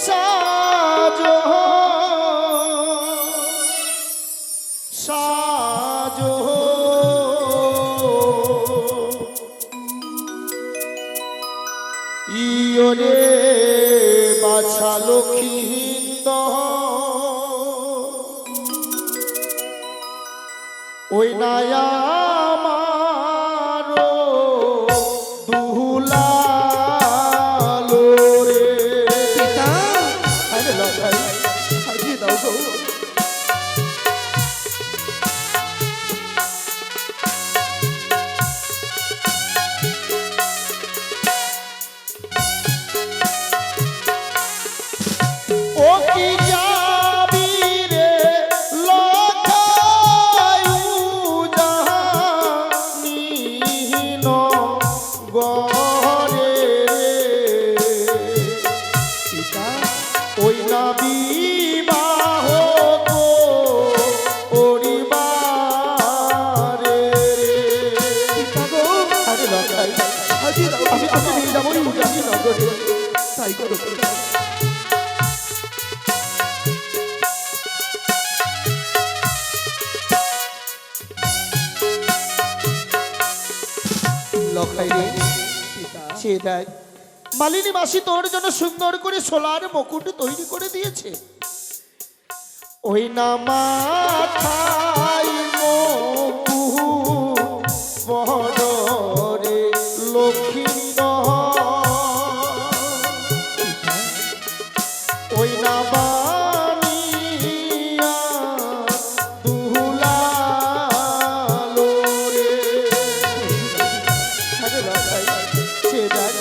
সাজো সাজো ইয়োরে বাছা লক্ষ্মীন্দ ওই নায়া মালিনী মাসি তোর জন্য সুন্দর করে সোলার মুকুট তৈরি করে দিয়েছে। ওই না মাথায় মুকুট বড় রে লক্ষ্মী ওই না বানিয়া দুলালো রে সে দেখ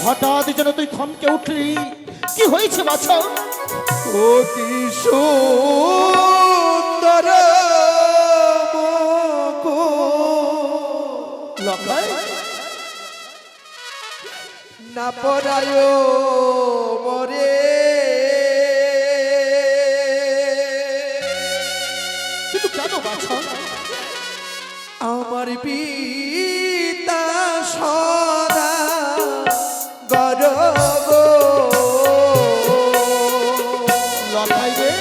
হঠাৎ যেন তুই থমকে উঠলি, কি হয়েছে বাছা? অতি সুন্দর না পরায় মরে, কিন্তু কেন বাছা? আমার পিতা সদা গরব লড়াই রে,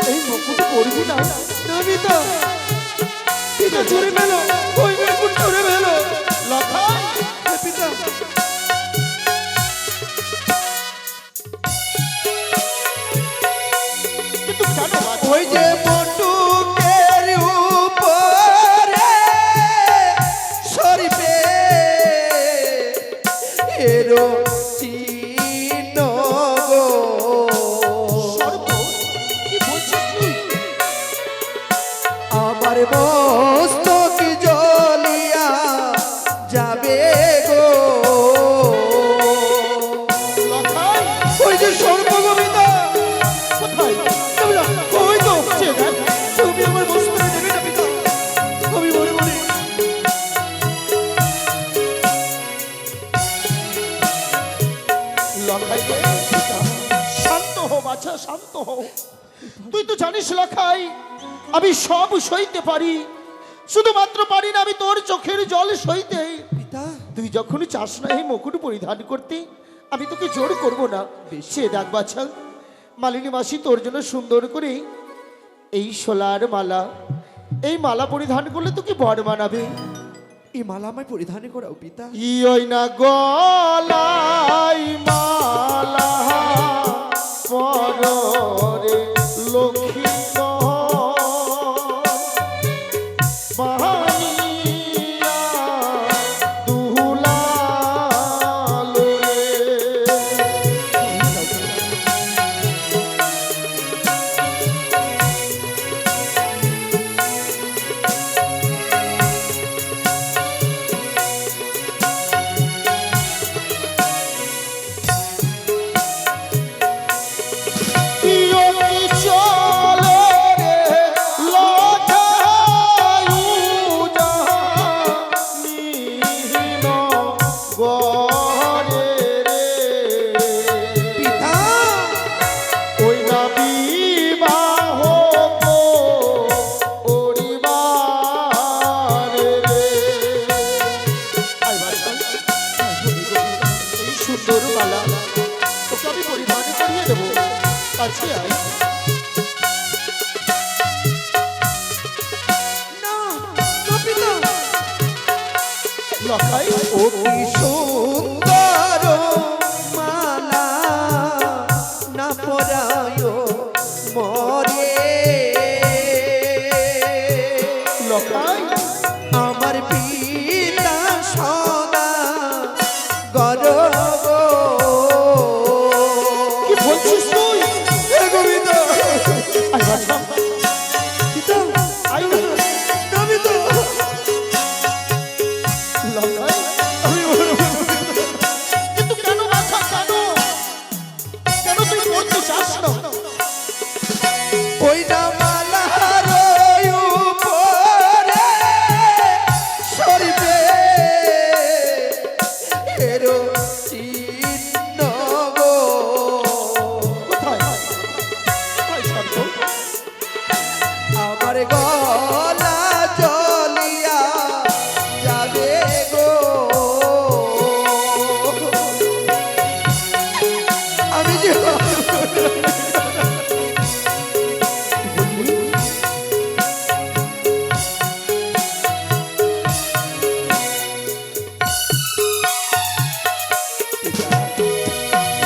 এই মুকুট করবি না? তুমি তো পিতা চুরি মেলো, ওই মুকুট চুরি মেলো লড়াই পিতা। কিন্তু কেন বাছা? ওই যে বটুকের উপরে সরিবে এরো চিহ্ন গো। সর্ব কি বলছিস তুই? আমার মস্তক জ্বলিয়া যাবে গো। লড়াই ওই যে সর্বগোবিন্দা কোথায়? ওই তো সে দেখ, তুমি আমার মস্তকে দেবে না পিতা, আমি মরে মরে। লখাই রে, শান্ত হো বাছা, শান্ত হো। তুই তো জানিস লখাই, আমি সব সইতে পারি, শুধুমাত্র পারি না আমি তোর চোখের জল সইতে। পিতা তুই যখন চাস না এই মুকুট পরিধান করতে, আমি তোকে জোর করব না। সে দেখ বাছা, মালিনী মাসি তোর জন্য সুন্দর করে এই সোলার মালা, এই মালা পরিধান করলে তোকে বর মানাবে। এই মালা আমায় পরিধান করাও পিতা। ইয় না গলা সুন্দর মালা তোকে আমি পরিধান করিয়ে দেবো। কাছে আয়। না না পিতা, লখাই ও কি সুন্দর মালা না পরায় মরে, লখাই আমার পিতা সদা গর্ব। কি বলছিস তুই? হে গোবিন্দ, আয় বাছা, পিতা আয় না। না পিতা, লখাই কিন্তু কেন বাছা, কেন কেন তুই পড়তে চাস না? ওই না মালার উপরে সরিবে এরো চিহ্ন গো। কোথায় কোথায় শান্ত? আমার গলা জ্বলিয়া যাবে গো, আমি যে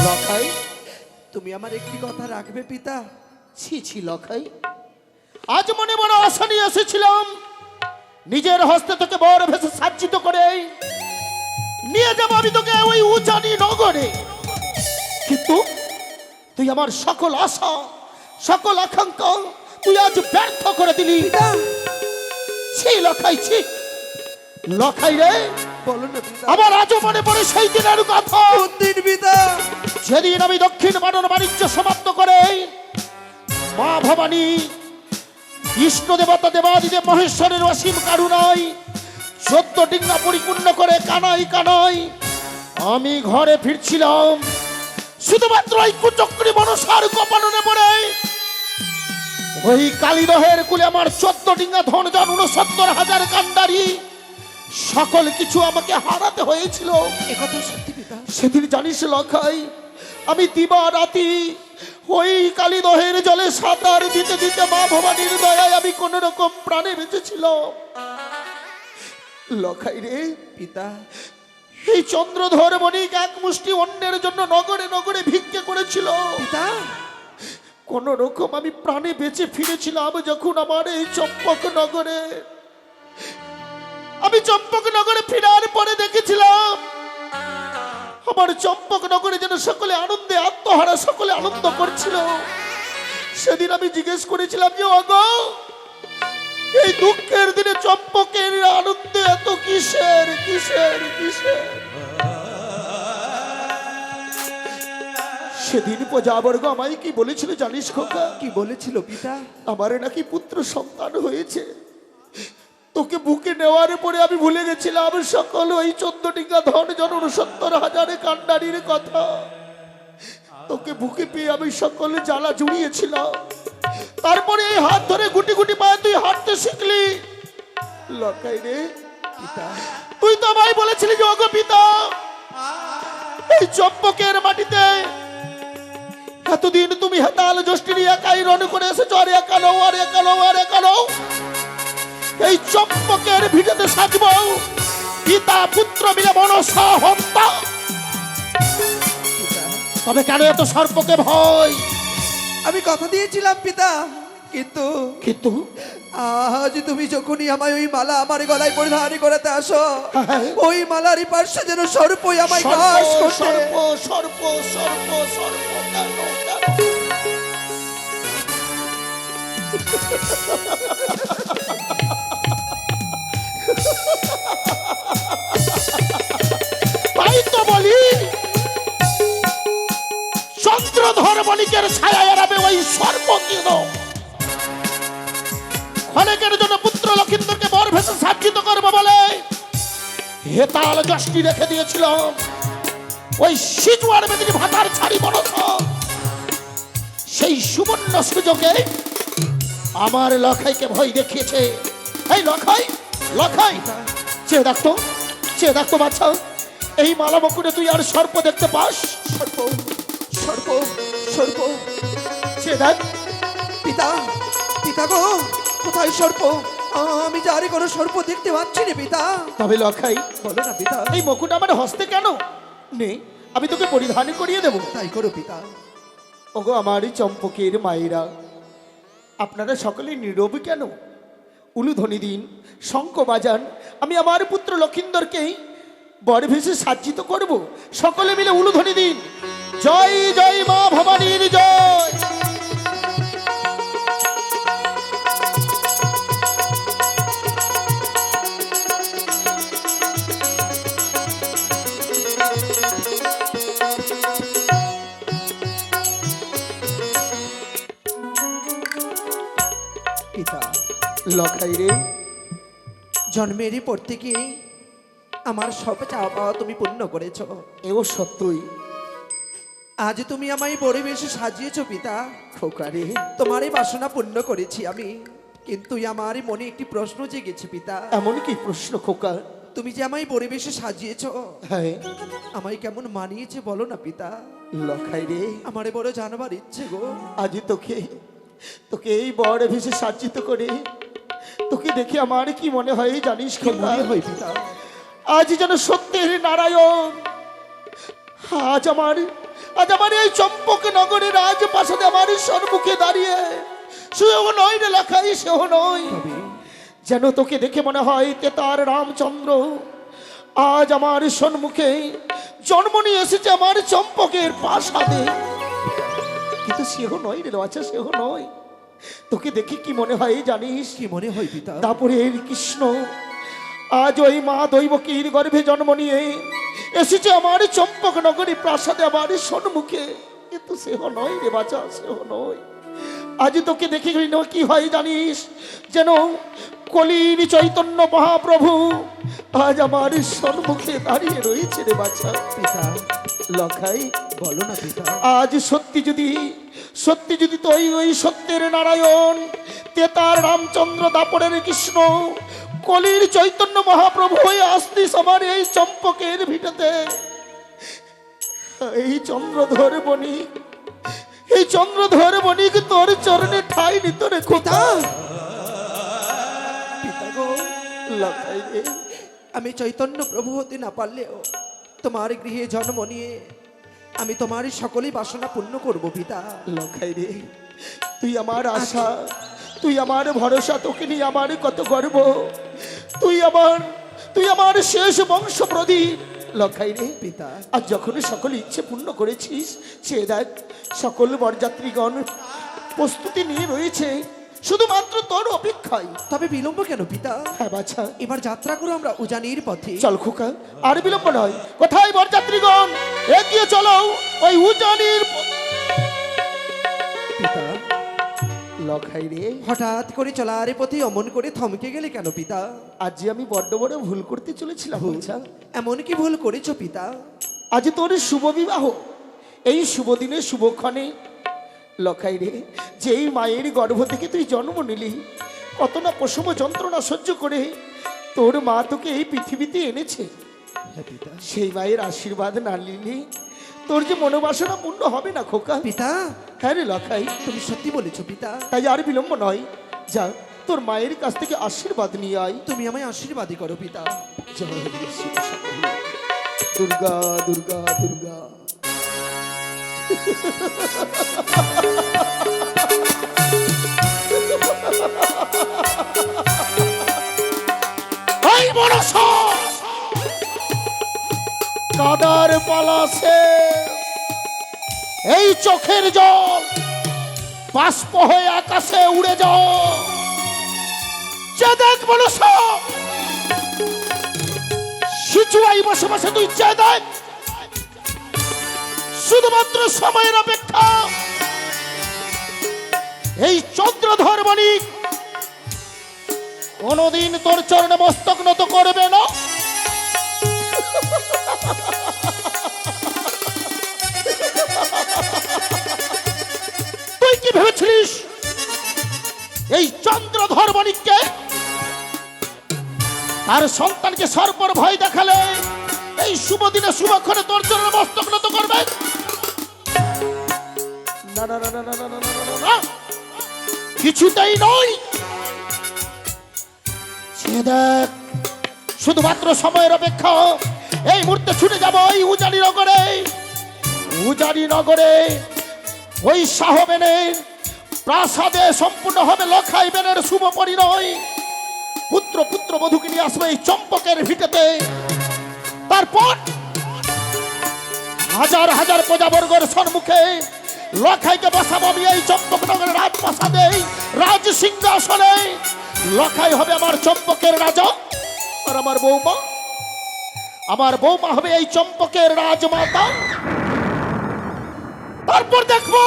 লখাই তুমি আমার একটি কথা রাখবে পিতা? ছি ছি লখাই, আজ মনে বড় আশা নিয়ে এসেছিলাম নিজের হস্তে তোকে বড় ভেসে সাজ্জিত করে নিয়ে যাবো আমি তোকে ওই উজানি নগরে, কিন্তু তুই আমার সকল আশা সকল আকাঙ্ক্ষা তুই আজ ব্যর্থ করে দিলি। ছি লখাই, ছি লখাই রে, বলো না পিতা। আমার আজও মনে পড়ে সেই দিনের কথা, কোন দিন পিতা? যেদিন আমি দক্ষিণ বানর বাণিজ্য সমাপ্ত করে মা ভবানী ইষ্ট দেবতা দেবাদিদেব মহেশ্বরের অসীম কারুণায় 14 ডিঙ্গা পরিপূর্ণ করে কানাই কানাই আমি ঘরে ফিরছিলাম, শুধুমাত্র এই কুচক্রী মনসার কপালনে পড়ে ওই কালীদহের কুলে আমার 14 ডিঙ্গা ধন জন 69,000 কান্ডারি সকল কিছু আমাকে হারাতে হয়েছিল। একথা সত্যি পিতা? সেদিন জানিস লখাই, আমি দিবা রাতি ওই কালীদহের জলে সাঁতার দিতে দিতে মা ভবানীর দয়ায় আমি কোন রকম প্রাণে বেঁচেছিলাম। লখাই রে পিতা, এই চন্দ্রধর বণিক এক মুষ্টি অন্যের জন্য নগরে নগরে ভিক্ষে করেছিল, পিতা কোন রকম আমি প্রাণে বেঁচে ফিরেছিলাম। যখন আমার এই চম্পক নগরে আমি চম্পক নগরে ফেরার পরে দেখেছিলাম আমার চম্পক নগরে যেন সকলে আনন্দে আত্মহারা সকলে আনন্দ করছিল। সেদিন আমি জিজ্ঞেস করেছিলাম যে ওগো, এই দুঃখের দিনে চম্পকের আনন্দে এত কিসের কিসের কিসের? সেদিন প্রজাবর্গ আমায় কি বলেছিল জানিস খোকা? কি বলেছিল পিতা? আমারে নাকি পুত্র সন্তান হয়েছে। তোকে বুকে নেওয়ার পরে আমি ভুলে গেছিলাম সকল ওই 14 ডিঙ্গা ধন জন 69,000 কান্ডারির কথা। তোকে বুকে পেয়ে আমি সকল জ্বালা জুড়িয়েছিলাম। তারপরে এই হাত ধরে গুটি গুটি পায়ে তুই হাঁটতে শিখলি। লখাই রে পিতা, তুই তো আমায় বলেছিলি যে ওগো পিতা, এই চম্পকের মাটিতে এতদিন তুমি হেতাল জষ্টিনী একাই রণ করে এসেছো, আর একা নও আর একা নও আর একা নও। এই চম্পকের ভিড়েতে সাজব পিতা পুত্র মিলে মনসা হত্যা। তবে কেন এত সর্পকে ভয়? আমি কথা দিয়েছিলাম পিতা, কিন্তু কিন্তু আজ তুমি যখনই আমায় ওই মালা আমার গলায় পরিধান করাতে আসো, ওই মালারই পার্শ্বে যেন সর্পই আমায় সর্প গ্রাস করছে। সর্প সর্প সর্প সর্প কেন কেন? তাই তো বলি চন্দ্রধর বণিকের ছায়া এড়াবে ওই সর্প কেন? অনেকের জন্য পুত্র লক্ষিন্দরকে বর ভেসে সাজ্জিত করবো বলে হেতাল যষ্টি রেখে দিয়েছিলাম ওই সিজুয়ার মেদিনী ভাতার ছাড়ি বনস। সেই সুবর্ণ সুযোগে আমার লখাইকে ভয় দেখিয়েছে। এই লখাই লখাই চেয়ে দেখতো বাচ্চা, এই মালা মুকুটে তুই আর সর্প দেখতে পাস? সর্প সর্প সর্প সে দেখ, পিতা পিতা গো, কোথায় সর্প? আমি যারে কোনো সর্প দেখতে পাচ্ছি না পিতা। তবে লখাই, বলো না পিতা। এই মুকুট আমার হস্তে কেন? নে, আমি তোকে পরিধান করিয়ে দেব। তাই করো পিতা। ওগো আমার চম্পকের মায়েরা, আপনারা সকলে নীরব কেন? উলুধ্বনি দিন, শঙ্খ বাজান। আমি আমার পুত্র লক্ষিন্দরকে বর ভেসে সাজ্জিত করব। সকলে মিলে উলুধ্বনি দিন, জয় জয় মা ভবানীর জয়। পিতা, লখাই রে, জন্মেরই পর থেকে আমার সব চাওয়া পাওয়া তুমি পূর্ণ করেছো। এও সত্যই। আজ তুমি আমায় পরিবেশে সাজিয়েছো পিতা। খোকা রে, তোমার এই বাসনা পূর্ণ করেছি আমি, কিন্তু আমার মনে একটি প্রশ্ন জেগেছে পিতা। এমন কি প্রশ্ন খোকা? তুমি যে আমায় পরিবেশে সাজিয়েছো, হ্যাঁ আমায় কেমন মানিয়েছে বলো না পিতা। লখাই রে, আমারে বড় জানবার ইচ্ছে গো। আজ তোকে তোকে এই বর ভেসে সাজ্জিত করে তোকে দেখে আমার কি মনে হয় জানিস কি খোকা? মনে হয় পিতা? আজ যেন সত্যের নারায়ণ আজ আমার এই চম্পক নগরের রাজপ্রাসাদে আমার সম্মুখে দাঁড়িয়ে, সেও নয় রে লেখাই, সেও নয়। তবে যেন তোকে দেখে মনে হয় তেতার রামচন্দ্র আজ আমার সম্মুখে জন্ম নিয়ে এসেছে আমার চম্পকের প্রাসাদে। কিন্তু সেও নয় রে বাচ্চা, সেও নয়। তোকে দেখে কি মনে হয় জানিস? কি মনে হয় পিতা? তারপরে কৃষ্ণ আজ ওই মা দৈবকীর গর্ভে জন্ম নিয়ে এসেছে আমার চম্পক নগরী প্রাসাদে আমার সম্মুখে। কিন্তু সেও নয় রে বাচ্চা, সেও নয়। আজ তোকে দেখে কি হয় জানিস? যেন কলির চৈতন্য মহাপ্রভু আজ আমার সম্মুখে দাঁড়িয়ে রয়েছে রে বাচ্চা। পিতা লখাই, বলো না পিতা। আজ সত্যি যদি তুই ওই সত্যের নারায়ণ তেতার রামচন্দ্র দাপরের কৃষ্ণ কলির চৈতন্য মহাপ্রভু হয়ে আসতিস আমার এই চম্পকের ভিটাতে, এই চন্দ্রধর বণিক তোর চরণে ঠাই নিত রে খোকা। পিতা গো, লখাই রে, আমি চৈতন্য প্রভু হতে না পারলেও তোমার গৃহে জন্ম নিয়ে আমি তোমার সকলেই বাসনা পূর্ণ করব পিতা। লখাই রে, তুই আমার আশা, তুই আমার ভরসা, তোকে নিয়ে আমার কত গর্ব। তুই আমার শেষ বংশ প্রদীপ। লখাই রে পিতা, আর যখন সকল ইচ্ছে পূর্ণ করেছিস, সে দেখ সকল বরযাত্রীগণ প্রস্তুতি নিয়ে রয়েছে শুধুমাত্র তোর অপেক্ষায়। তবে বিলম্ব কেন পিতা? হ্যাঁ বাছা, এবার যাত্রা করো আমরা উজানির পথে। চল খোকা, আর বিলম্ব নয়। কোথায় বরযাত্রীগণ? এগিয়ে চলো ওই উজানির পিতা, লখাই রে, হঠাৎ করে চলার পথে অমন করে থমকে গেলে কেন পিতা? আজ যে আমি বড্ড বড় ভুল করতে চলেছিলাম বাছা। এমন কি ভুল করেছো পিতা? আজ তোর শুভ বিবাহ, এই শুভ দিনে শুভক্ষণে লখাই রে, যেই মায়ের গর্ভ থেকে তুই জন্ম নিলি, কত না প্রসব যন্ত্রণা সহ্য করে তোর মা তোকে এই পৃথিবীতে এনেছে। হ্যাঁ পিতা। সেই মায়ের আশীর্বাদ না নিলে তোর যে মনোবাসনা পূর্ণ হবে না খোকা। পিতা, হ্যাঁ রে লখাই, তুমি সত্যি বলেছো পিতা। তাই আর বিলম্ব নয়, যা তোর মায়ের কাছ থেকে আশীর্বাদ নিয়ে আয়। তুমি আমায় আশীর্বাদই করো পিতা। জয় শিব শম্ভু। দুর্গা দুর্গা দুর্গা। এই মনস কাদার পালাসে এই চোখের জল বাষ্প হয়ে আকাশে উড়ে যাও। যে দেখ মনস, সিচুয়াই বসে বসে তুই চেয়ে দেখ, শুধুমাত্র সময়ের অপেক্ষা। এই চন্দ্রধর বণিক কোনদিন তোর চরণে মস্তক নত করবে না। তুই কি ভেবেছিলিস এই চন্দ্রধর বণিককে তার সন্তানকে সর্পর ভয় দেখালে এই শুভ দিনে শুভক্ষণে তোর জন্য মস্তক নত করবে? না না না না না না না না না না, কিছুতেই নয়। সে দেখ, শুধুমাত্র সময়ের অপেক্ষা। এই মুহূর্তে ছুটে যাব ওই উজানি নগরে। উজানি নগরে ওই শাহবেনের প্রাসাদে সম্পূর্ণ হবে লখাই বেনের শুভ পরিণয়। পুত্র পুত্র বধূকে নিয়ে আসবে এই চম্পকের ভিটেতে। তারপর হাজার হাজার প্রজাবর্গের সম্মুখে লখাইকে বসাবো আমি এই চম্পকনগরের রাজপ্রাসাদে, রাজ সিংহাসনে। লখাই হবে আমার চম্পকের রাজা, আর আমার বৌমা হবে এই চম্পকের রাজমাতা। তারপর দেখবো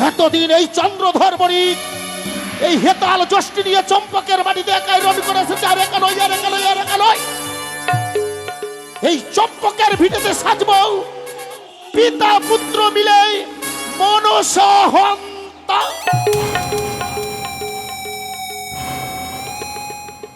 এতদিন এই চন্দ্রধর বণিক এই হেতাল যষ্টি নিয়ে চম্পকের বাড়িতে একাই রবি করে এসেছে, আর একা নয়, আর একা নয়, আর একা নয়। এই চম্পকের ভিটেতে সাজবো পিতা পুত্র মিলে মনসহন্তা।